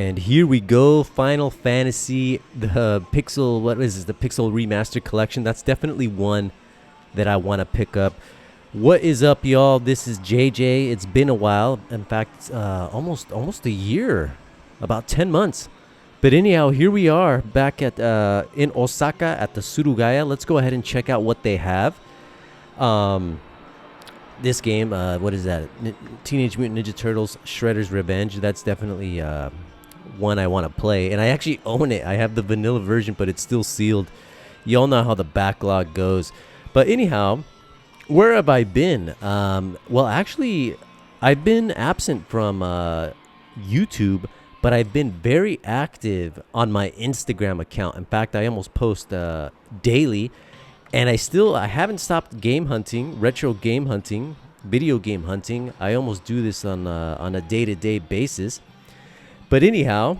And here we go, Final Fantasy, the Pixel, what is this, the Pixel Remastered Collection. That's definitely one that I want to pick up. What is up, y'all? This is JJ. It's been a while. In fact, almost a year, about 10 months. But anyhow, here we are back at in Osaka at the Surugaya. Let's go ahead and check out what they have. This game, what is that? Teenage Mutant Ninja Turtles Shredder's Revenge. That's definitely one I want to play. And I actually own it. I have the vanilla version, but it's still sealed. Y'all know how the backlog goes. But anyhow, where have I been? Well, actually, I've been absent from YouTube, but I've been very active on my Instagram account. In fact, I almost post daily. And I haven't stopped game hunting, retro game hunting, video game hunting. I almost do this on a day-to-day basis. But anyhow,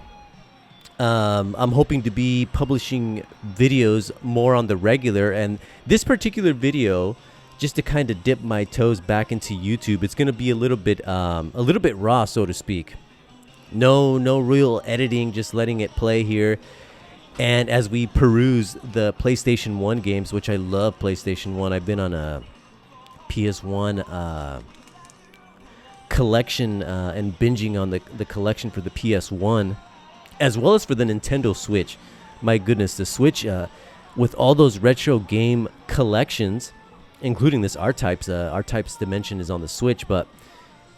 I'm hoping to be publishing videos more on the regular. And this particular video, just to kind of dip my toes back into YouTube, it's going to be a little bit raw, so to speak. No real editing, just letting it play here. And as we peruse the PlayStation 1 games, which I love PlayStation 1, I've been on a PS1 collection and binging on the collection for the PS1, as well as for the Nintendo Switch. My goodness, the Switch, with all those retro game collections, including this R-Types Dimension is on the Switch, but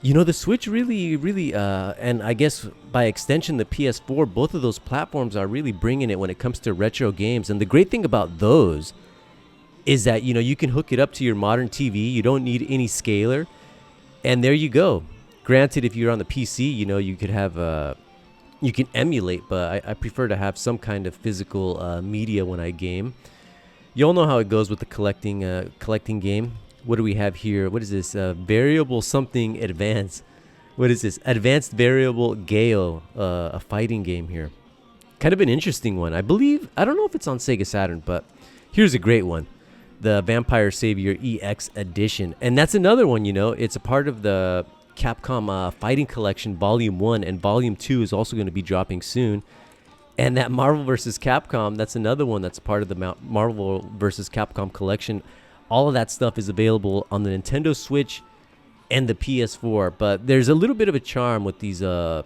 you know, the Switch really, and I guess by extension the PS4, both of those platforms are really bringing it when it comes to retro games. And the great thing about those is that, you know, you can hook it up to your modern TV. You don't need any scaler. And there you go. Granted, if you're on the PC, you know, you could have, you can emulate, but I prefer to have some kind of physical media when I game. You all know how it goes with the collecting game. What do we have here? What is this? Variable something advanced. What is this? Advanced Variable Geo, a fighting game here. Kind of an interesting one. I don't know if it's on Sega Saturn, but here's a great one. The Vampire Savior EX Edition. And that's another one, you know. It's a part of the Capcom Fighting Collection Volume 1, and Volume 2 is also going to be dropping soon. And that Marvel vs. Capcom, that's another one that's part of the Marvel vs. Capcom Collection. All of that stuff is available on the Nintendo Switch and the PS4, but there's a little bit of a charm with these less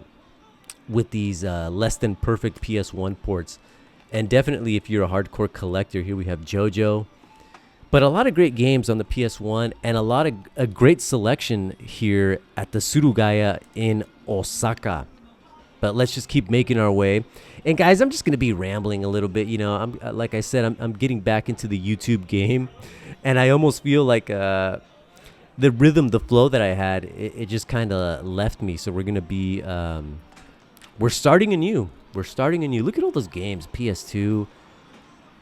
than perfect PS1 ports. And definitely if you're a hardcore collector, here we have JoJo. But a lot of great games on the PS1 and a great selection here at the Surugaya in Osaka. But let's just keep making our way. And guys, I'm just going to be rambling a little bit. You know, like I said, I'm getting back into the YouTube game. And I almost feel like the rhythm, the flow that I had, it just kind of left me. So we're going to be, we're starting anew. Look at all those games, PS2.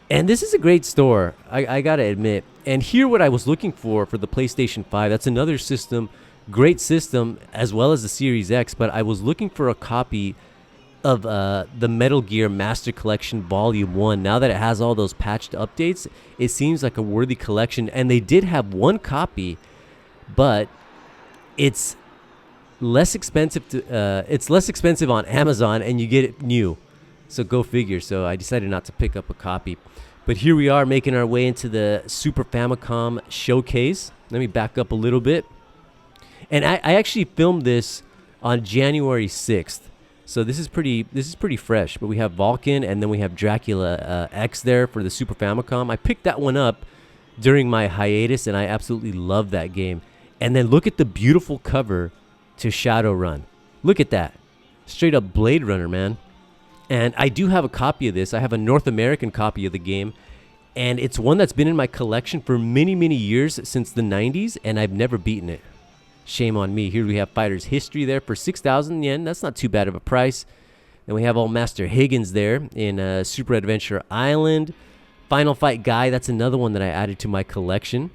And this is a great store, I got to admit. And here what I was looking for the PlayStation 5, that's another system, great system, as well as the Series X. But I was looking for a copy of the Metal Gear Master Collection Volume 1. Now that it has all those patched updates, it seems like a worthy collection. And they did have one copy, but it's less expensive on Amazon, and you get it new. So go figure. So I decided not to pick up a copy. But here we are making our way into the Super Famicom showcase. Let me back up a little bit. And I actually filmed this on January 6th. So this is pretty fresh. But we have Vulcan, and then we have Dracula X there for the Super Famicom. I picked that one up during my hiatus, and I absolutely love that game. And then look at the beautiful cover to Shadowrun. Look at that. Straight up Blade Runner, man. And I do have a copy of this. I have a North American copy of the game. And it's one that's been in my collection for many, many years, since the 90s, and I've never beaten it. Shame on me. Here we have Fighter's History there for 6,000 yen. That's not too bad of a price. Then we have old Master Higgins there in Super Adventure Island. Final Fight Guy, that's another one that I added to my collection.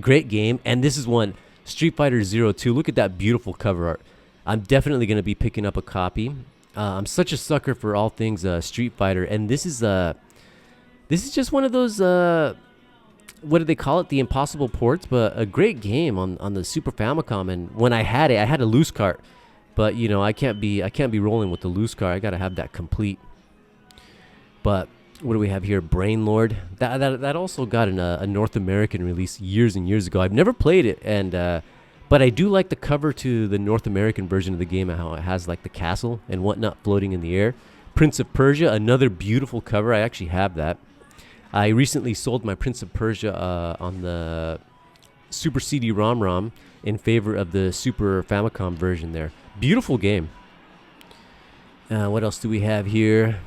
Great game. And this is one, Street Fighter 02. Look at that beautiful cover art. I'm definitely going to be picking up a copy. I'm such a sucker for all things Street Fighter. And this is just one of those, what do they call it? The impossible ports, but a great game on the Super Famicom. And when I had it, I had a loose cart. But you know, I can't be rolling with the loose car. I gotta have that complete. But what do we have here? Brain Lord. That also got a North American release years and years ago. I've never played it, and but I do like the cover to the North American version of the game, how it has like the castle and whatnot floating in the air. Prince of Persia, another beautiful cover. I actually have that. I recently sold my Prince of Persia on the Super CD-ROM in favor of the Super Famicom version there. Beautiful game. What else do we have here?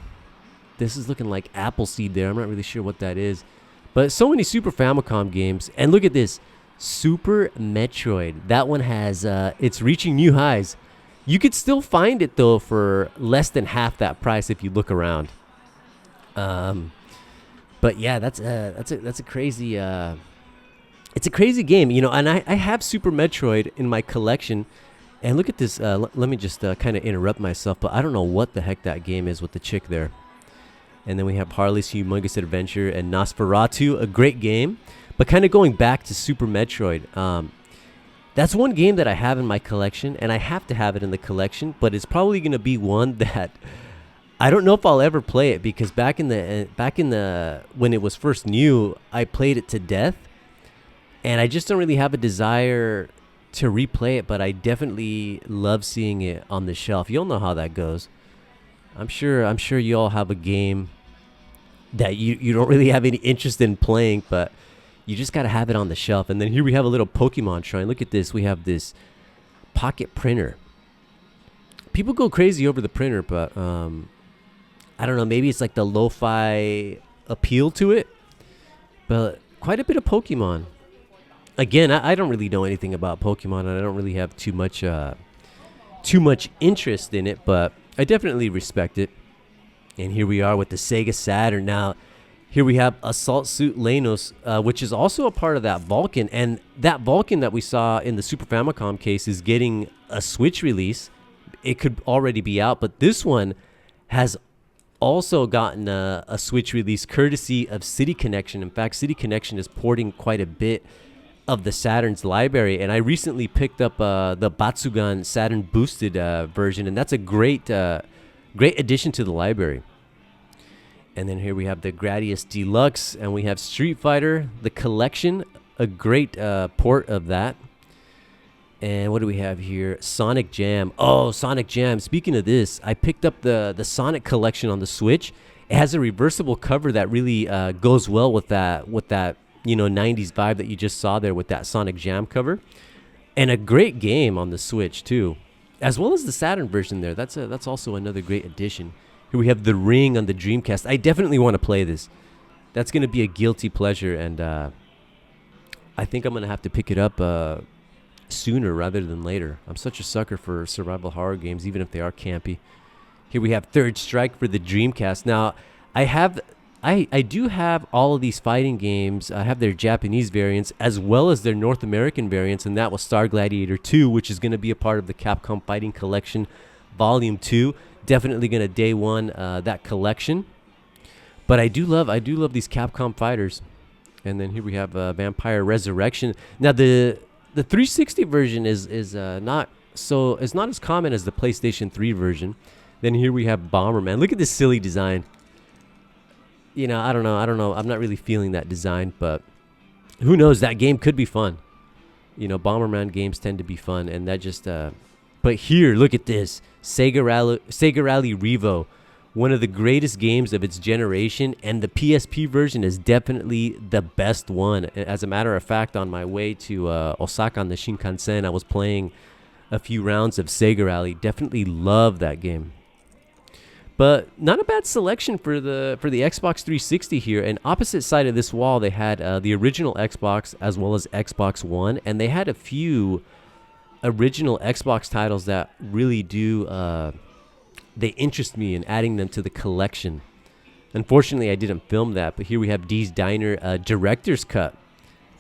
This is looking like Appleseed there. I'm not really sure what that is. But so many Super Famicom games. And look at this. Super Metroid. That one has, it's reaching new highs. You could still find it, though, for less than half that price if you look around. But yeah, that's a crazy, it's a crazy game, you know. And I have Super Metroid in my collection. And look at this. Let me just kind of interrupt myself, but I don't know what the heck that game is with the chick there. And then we have Harley's Humongous Adventure and Nosferatu, a great game. But kind of going back to Super Metroid, that's one game that I have in my collection, and I have to have it in the collection. But it's probably going to be one that I don't know if I'll ever play it, because back in the when it was first new, I played it to death, and I just don't really have a desire to replay it. But I definitely love seeing it on the shelf. You'll know how that goes. I'm sure you all have a game that you don't really have any interest in playing, but you just got to have it on the shelf. And then here we have a little Pokemon shrine. Look at this. We have this pocket printer. People go crazy over the printer, but I don't know. Maybe it's like the lo-fi appeal to it. But quite a bit of Pokemon. Again, I don't really know anything about Pokemon, and I don't really have too much interest in it, but I definitely respect it. And here we are with the Sega Saturn. Now, here we have Assault Suit Lenos, which is also a part of that Vulcan. And that Vulcan that we saw in the Super Famicom case is getting a Switch release. It could already be out, but this one has also gotten a Switch release courtesy of City Connection. In fact, City Connection is porting quite a bit of the Saturn's library, and I recently picked up the Batsugan Saturn boosted version, and that's a great addition to the library. And then here we have the Gradius Deluxe, and we have Street Fighter, the collection, a great port of that. And what do we have here? Sonic Jam. Oh, Sonic Jam. Speaking of this, I picked up the Sonic collection on the Switch. It has a reversible cover that really goes well with that 90s vibe that you just saw there with that Sonic Jam cover. And a great game on the Switch too, as well as the Saturn version there. That's also another great addition. Here we have The Ring on the Dreamcast. I definitely want to play this. That's going to be a guilty pleasure, and I think I'm going to have to pick it up sooner rather than later. I'm such a sucker for survival horror games, even if they are campy. Here we have Third Strike for the Dreamcast. Now, I do have all of these fighting games. I have their Japanese variants as well as their North American variants, and that was Star Gladiator 2, which is going to be a part of the Capcom Fighting Collection Volume 2. Definitely going to day one that collection. But I do love these Capcom fighters. And then here we have Vampire Resurrection. Now the 360 version is not as common as the PlayStation 3 version. Then here we have Bomberman. Look at this silly design. You know, I don't know. I'm not really feeling that design, but who knows? That game could be fun. You know, Bomberman games tend to be fun, and that just. But here, look at this Sega Rally Revo, one of the greatest games of its generation, and the PSP version is definitely the best one. As a matter of fact, on my way to Osaka on the Shinkansen, I was playing a few rounds of Sega Rally. Definitely love that game. But not a bad selection for the Xbox 360 here. And opposite side of this wall, they had the original Xbox as well as Xbox One, and they had a few original Xbox titles that really do they interest me in adding them to the collection. Unfortunately, I didn't film that, but here we have Dee's Diner Director's Cut.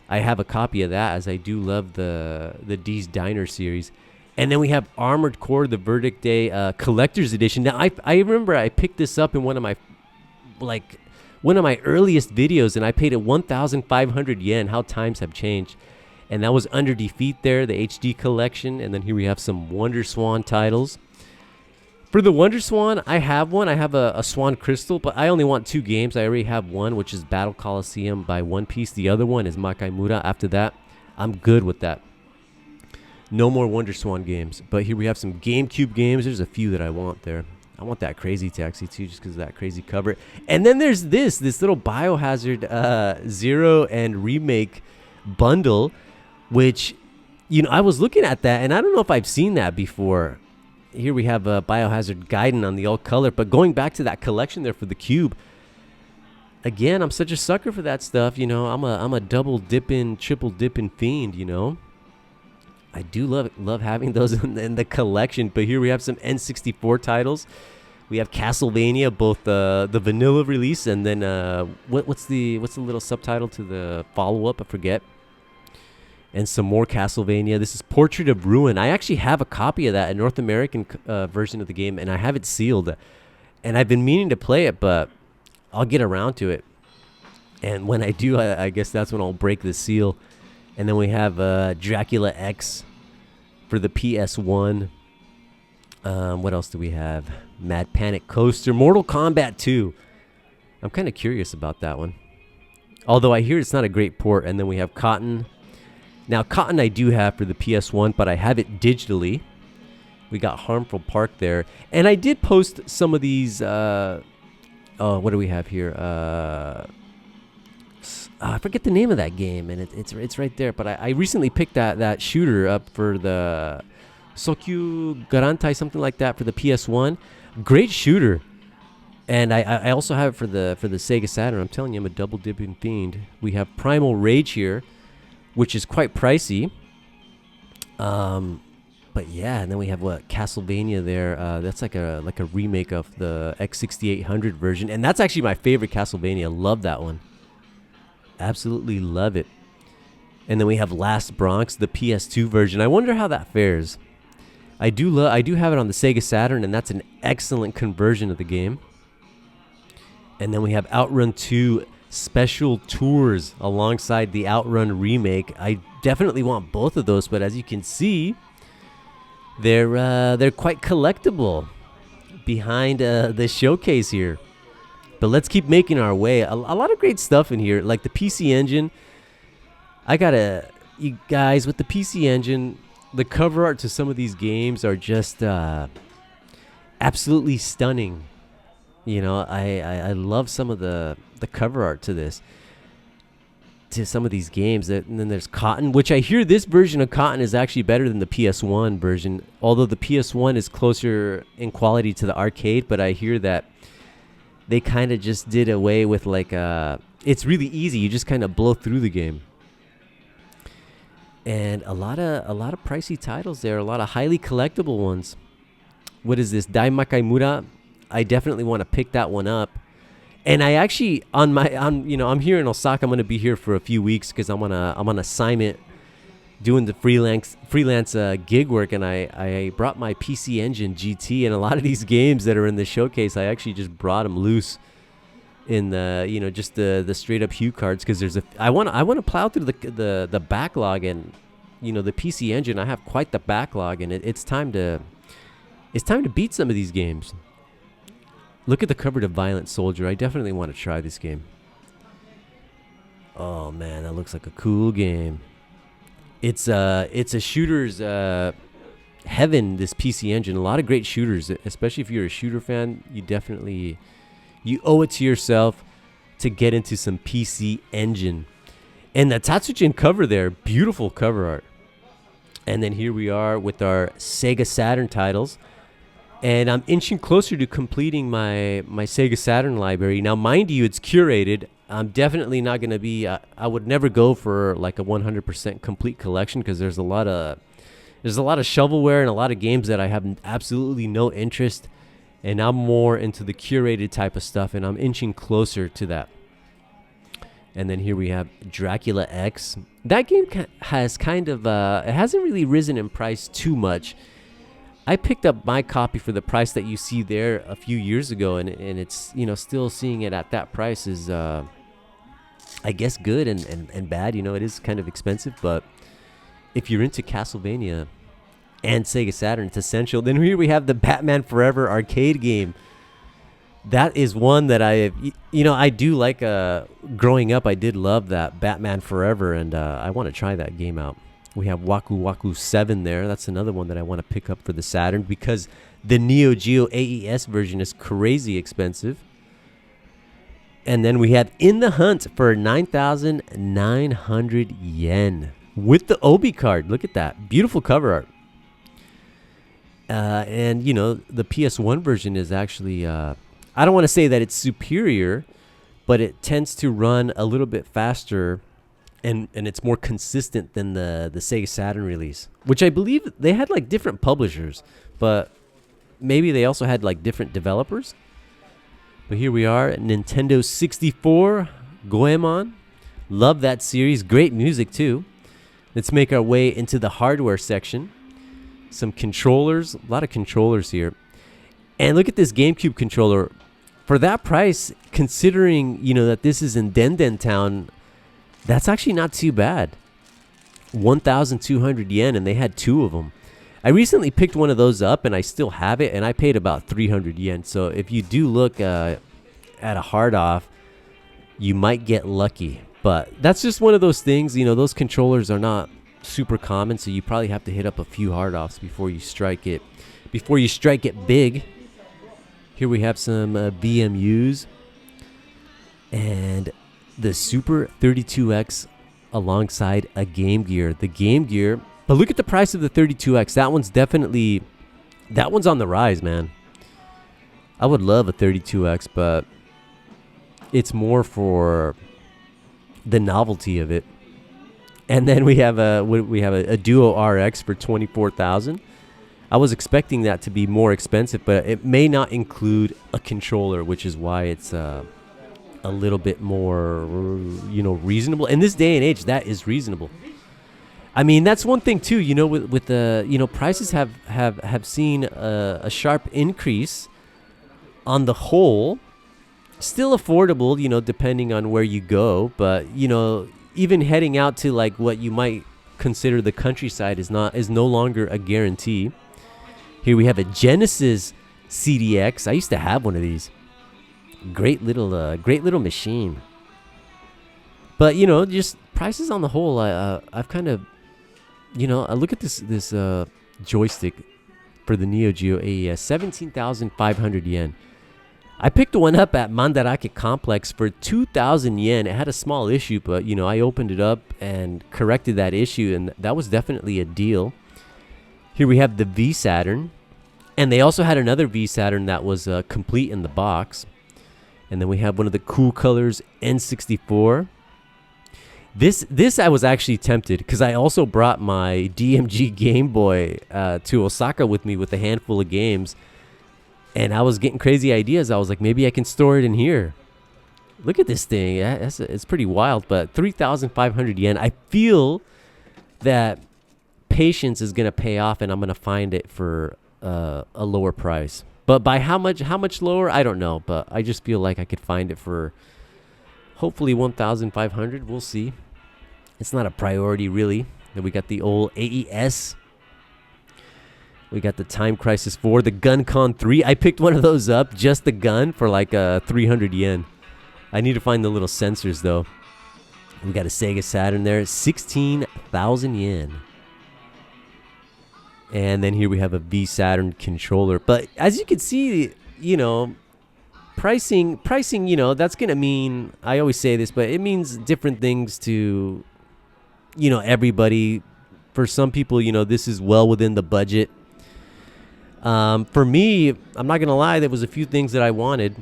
I have a copy of that, as I do love the Dee's Diner series. And then we have Armored Core, the Verdict Day Collector's Edition. Now, I remember I picked this up in one of my earliest videos, and I paid it 1,500 yen. How times have changed. And that was Under Defeat there, the HD collection. And then here we have some Wonder Swan titles. For the Wonder Swan, I have one. I have a Swan Crystal, but I only want 2 games. I already have one, which is Battle Coliseum by One Piece. The other one is Makaimura. After that, I'm good with that. No more Wonder Swan games. But here we have some GameCube games. There's a few that I want there. I want that Crazy Taxi too, just because of that crazy cover. And then there's this little Biohazard Zero and Remake bundle, which, I was looking at that, and I don't know if I've seen that before. Here we have a Biohazard Gaiden on the all color, but going back to that collection there for the Cube, again, I'm such a sucker for that stuff. I'm a double dipping, triple dipping fiend. I do love having those in the collection. But here we have some N64 titles. We have Castlevania, both the vanilla release and then what's the little subtitle to the follow up? I forget. And some more Castlevania. This is Portrait of Ruin. I actually have a copy of that, a North American version of the game, and I have it sealed. And I've been meaning to play it, but I'll get around to it. And when I do, I guess that's when I'll break the seal. And then we have Dracula X for the PS1. What else do we have? Mad Panic Coaster. Mortal Kombat 2. I'm kind of curious about that one. Although I hear it's not a great port. And then we have Cotton. Now, Cotton I do have for the PS1, but I have it digitally. We got Harmful Park there. And I did post some of these... what do we have here? I forget the name of that game, and it's right there. But I recently picked that shooter up for the Sokyu Garantai, something like that, for the PS1. Great shooter. And I also have it for the Sega Saturn. I'm telling you, I'm a double dipping fiend. We have Primal Rage here, which is quite pricey. But yeah, and then we have Castlevania there. That's like a remake of the X6800 version, and that's actually my favorite Castlevania. Love that one. Absolutely love it. And then we have Last Bronx, the PS2 version. I wonder how that fares. I do have it on the Sega Saturn, and that's an excellent conversion of the game. And then we have Outrun 2 Special Tours alongside the Outrun remake. I definitely want both of those, but as you can see, they're quite collectible behind the showcase here. But let's keep making our way. A lot of great stuff in here, like the PC Engine. You guys, with the PC Engine, the cover art to some of these games are just absolutely stunning. I love some of the cover art to some of these games. And then there's Cotton, which I hear this version of Cotton is actually better than the PS1 version, although the PS1 is closer in quality to the arcade. But I hear that they kind of just did away with it's really easy. You just kind of blow through the game. And a lot of pricey titles there, a lot of highly collectible ones. What is this? Dai Makaimura. I definitely want to pick that one up. And I actually I'm here in Osaka. I'm going to be here for a few weeks because I'm on assignment doing the freelance gig work, and I brought my PC Engine GT, and a lot of these games that are in the showcase, I actually just brought them loose in the just the straight up hue cards, because I want to plow through the backlog, and the PC Engine, I have quite the backlog, and it's time to beat some of these games. Look at the cover to Violent Soldier. I definitely want to try this game. Oh man, that looks like a cool game. It's a shooter's heaven, this PC Engine. A lot of great shooters, especially if you're a shooter fan. You owe it to yourself to get into some PC Engine. And the Tatsujin cover there, beautiful cover art. And then here we are with our Sega Saturn titles. And I'm inching closer to completing my Sega Saturn library. Now, mind you, it's curated. I'm definitely not going to be... I would never go for like a 100% complete collection, because there's a lot of shovelware and a lot of games that I have absolutely no interest. And I'm more into the curated type of stuff, and I'm inching closer to that. And then here we have Dracula X. That game has kind of... it hasn't really risen in price too much. I picked up my copy for the price that you see there a few years ago, and it's, still seeing it at that price is, I guess, good and bad. It is kind of expensive, but if you're into Castlevania and Sega Saturn, it's essential. Then here we have the Batman Forever arcade game. That is one that I do like. Growing up, I did love that Batman Forever, and I want to try that game out. We have Waku Waku 7 there. That's another one that I want to pick up for the Saturn because the Neo Geo AES version is crazy expensive. And then we have In the Hunt for 9,900 yen with the Obi card. Look at that. Beautiful cover art. And, the PS1 version is actually, I don't want to say that it's superior, but it tends to run a little bit faster and it's more consistent than the Sega Saturn release, which I believe they had like different publishers, but maybe they also had like different developers. But here we are, Nintendo 64, Goemon. Love that series. Great music too. Let's make our way into the hardware section. Some controllers, a lot of controllers here. And look at this GameCube controller. For that price, considering, that this is in Denden town, that's actually not too bad. 1,200 yen, and they had 2 of them. I recently picked one of those up, and I still have it, and I paid about 300 yen. So if you do look at a hard off, you might get lucky. But that's just one of those things. Those controllers are not super common, so you probably have to hit up a few hard offs before you strike it. Before you strike it big. Here we have some VMUs and the Super 32X alongside a Game Gear. The Game Gear, but look at the price of the 32X. That one's on the rise, man. I would love a 32X, but it's more for the novelty of it. And then we have a Duo RX for 24,000. I was expecting that to be more expensive, but it may not include a controller, which is why it's a little bit more, reasonable. In this day and age, that is reasonable. I mean, that's one thing too. With the prices have seen a sharp increase. On the whole, still affordable, depending on where you go. But even heading out to like what you might consider the countryside is no longer a guarantee. Here we have a Genesis CDX. I used to have one of these. Great little machine. But just prices on the whole, I've kind of, I look at this joystick for the Neo Geo AES, 17,500 yen. I picked one up at Mandarake Complex for 2,000 yen. It had a small issue, but I opened it up and corrected that issue, and that was definitely a deal. Here we have the V Saturn, and they also had another V Saturn that was complete in the box. And then we have one of the cool colors, N64. This I was actually tempted because I also brought my DMG Game Boy to Osaka with me with a handful of games. And I was getting crazy ideas. I was like, maybe I can store it in here. Look at this thing. It's pretty wild, but 3,500 yen. I feel that patience is going to pay off, and I'm going to find it for a lower price. But by how much lower, I don't know. But I just feel like I could find it for hopefully 1,500. We'll see. It's not a priority, really. Then we got the old AES. We got the Time Crisis 4, the GunCon 3. I picked one of those up, just the gun, for like 300 yen. I need to find the little sensors, though. We got a Sega Saturn there, 16,000 yen. And then here we have a V Saturn controller. But as you can see, pricing, that's going to mean, I always say this, but it means different things to, everybody. For some people, this is well within the budget. For me, I'm not going to lie, there was a few things that I wanted.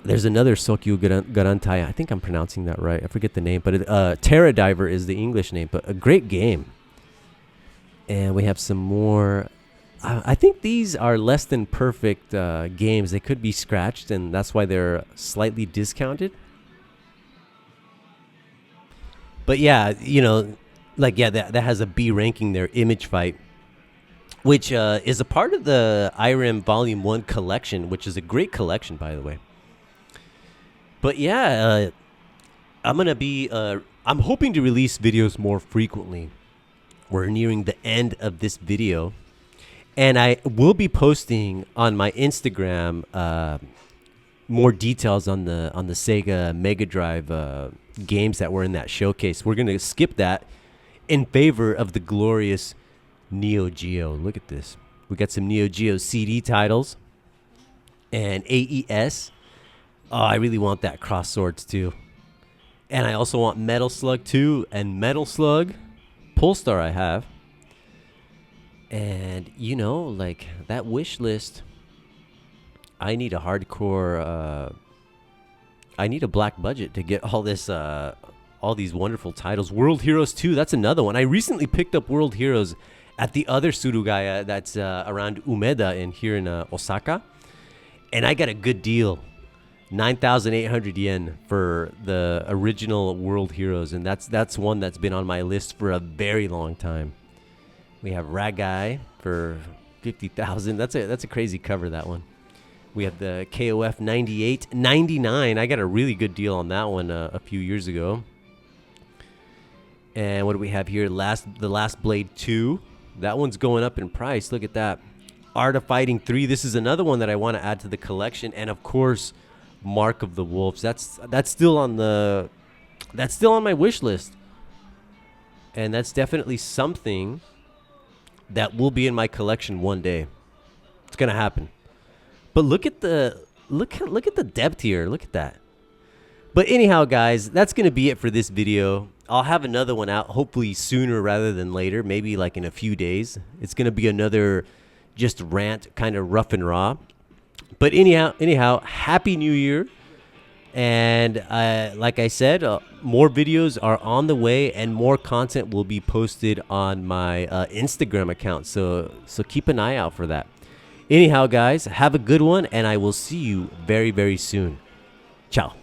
There's another Sokyu Garantai. I think I'm pronouncing that right. I forget the name, but Terra Diver is the English name, but a great game. And we have some more. I think these are less than perfect games. They could be scratched, and that's why they're slightly discounted. But yeah, that has a B ranking there, Image Fight, which is a part of the IREM Volume 1 collection, which is a great collection, by the way. But yeah, I'm hoping to release videos more frequently we're nearing the end of this video, and I will be posting on my Instagram more details on the Sega Mega Drive games that were in that showcase. We're gonna skip that in favor of the glorious Neo Geo. Look at this. We got some Neo Geo CD titles and AES. Oh, I really want that Cross Swords too. And I also want Metal Slug 2 and Metal Slug. Polestar I have. And, you know, like that wish list, I need a hardcore, I need a black budget to get all this, all these wonderful titles. World Heroes 2, that's another one. I recently picked up World Heroes at the other Surugaya that's around Umeda here in Osaka. And I got a good deal. 9,800 yen for the original World Heroes, and that's one that's been on my list for a very long time. We have Ragai for 50,000. That's a crazy cover, that one. We have the KOF 98.99. I got a really good deal on that one a few years ago. And what do we have here? The Last Blade 2. That one's going up in price. Look at that. Art of Fighting 3. This is another one that I want to add to the collection, and of course, Mark of the Wolves. That's still on my wish list, and that's definitely something that will be in my collection one day. It's gonna happen. But look at the depth here. Look at that. But anyhow, guys, that's gonna be it for this video. I'll have another one out hopefully sooner rather than later, maybe like in a few days. It's gonna be another just rant, kind of rough and raw. But anyhow, Happy New Year. And like I said, more videos are on the way, and more content will be posted on my Instagram account. So keep an eye out for that. Anyhow, guys, have a good one, and I will see you very, very soon. Ciao.